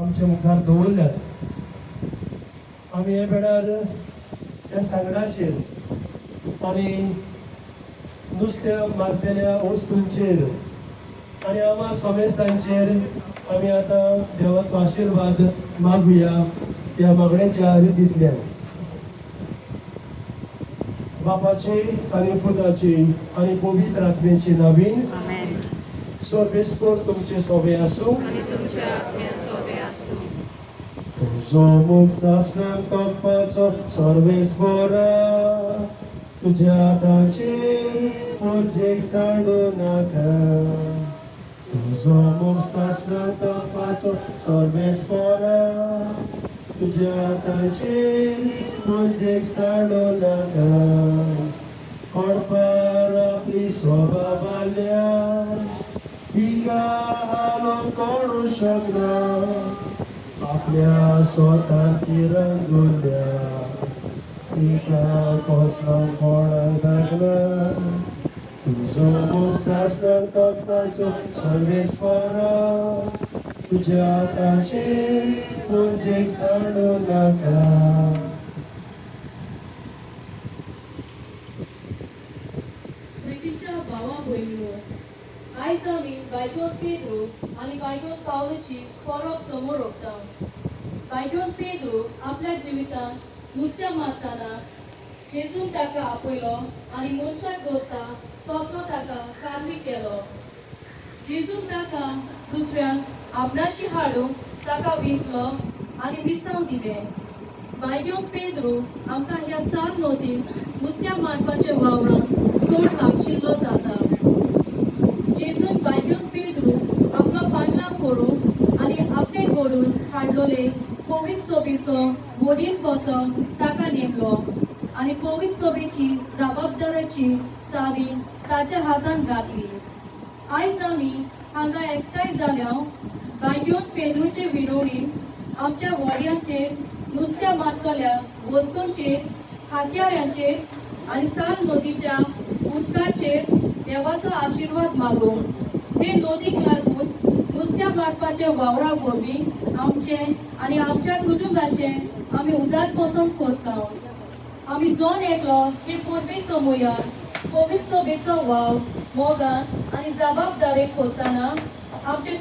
आमचे मुखार दवरल्यात. आमी हे वेळार ह्या सांगडाचेर आनी नुस्तें मारलेल्या वस्तूंचेर आनी आमा समेस्तांचेर आमी आतां देवाचो आशिर्वाद मागुया ह्या मागण्याच्या रितींतल्यान. बापाची आनी पुताची आनी पवित्र आत्म्याची नावीन सर्वेस्पर तुमचे सोबे आसूं. तुजो मुख सासणाक तोपपाचो सर्वेस्परा तुज्या हाताचेर मुर्जेक सांडू नाका. तुजो मुख सासणाक तोपपाचो सर्वेस्परा तुज्या हाताचेर मुर्जेक सांडू नाका. कोणपार आपली सोबा बांदल्या तिका हालोवन कोणू शकना. आपल्या स्वतान किरण दवरल्या तिका कसलो कोणाक लागना. तुजो मुख सासणाक तोपपाचो सर्वेस्परा तुज्या हाताचेर मुर्जेक सांडू नाका. प्रितीच्या भावा भयणीओ, आयज आमी बायगोन पेद्रो आनी बायगोन पावलोची परब समोर ओंपता. बायगोन पेद्रो आपल्या जिवितांत नुस्तें मारतना जेजून ताका आपयलो आनी मनशाक दवरता तसो ताका कार्मीक केलो. जेजून ताका दुसऱ्यांक आपणाशी हाडूंक ताका विंचलो आनी विसाव दिलें. बायगोन पेद्रो आमकां ह्या साल नदींत नुस्तें मारपाच्या वावरांत चड लागशिल्लो जाता. जेजून बायगोन पेद्रो आपलो पांडलां फोडून आनी आपले घडून हाडलोले पवित्र चोबेचो व्हडील कसो ताका नेमलो आनी पवित्र चोबेची जबाबदारेची चावी ताच्या हातांत घातली. आयज आमी हांगा एकठांय जाल्या बायगोन पेद्रोचे विनवणीन आमच्या व्हड्यांचेर नुस्तें मारतल्या वस्तूंचेर हात्याऱ्यांचेर आनी साल नदीच्या उदकाचेर देवाचो आशिर्वाद मागूंक हे नदीक लागून नुस्तें मारपाच्या वावरा वरवीं आमचे आनी आमच्या कुटुंबाचे आमी उदार पसंत करता. आमी जोण एकलो हे परबे समोया पवित्र चोबेचो वाव मोगान आनी जबाबदारेक करतना आमचे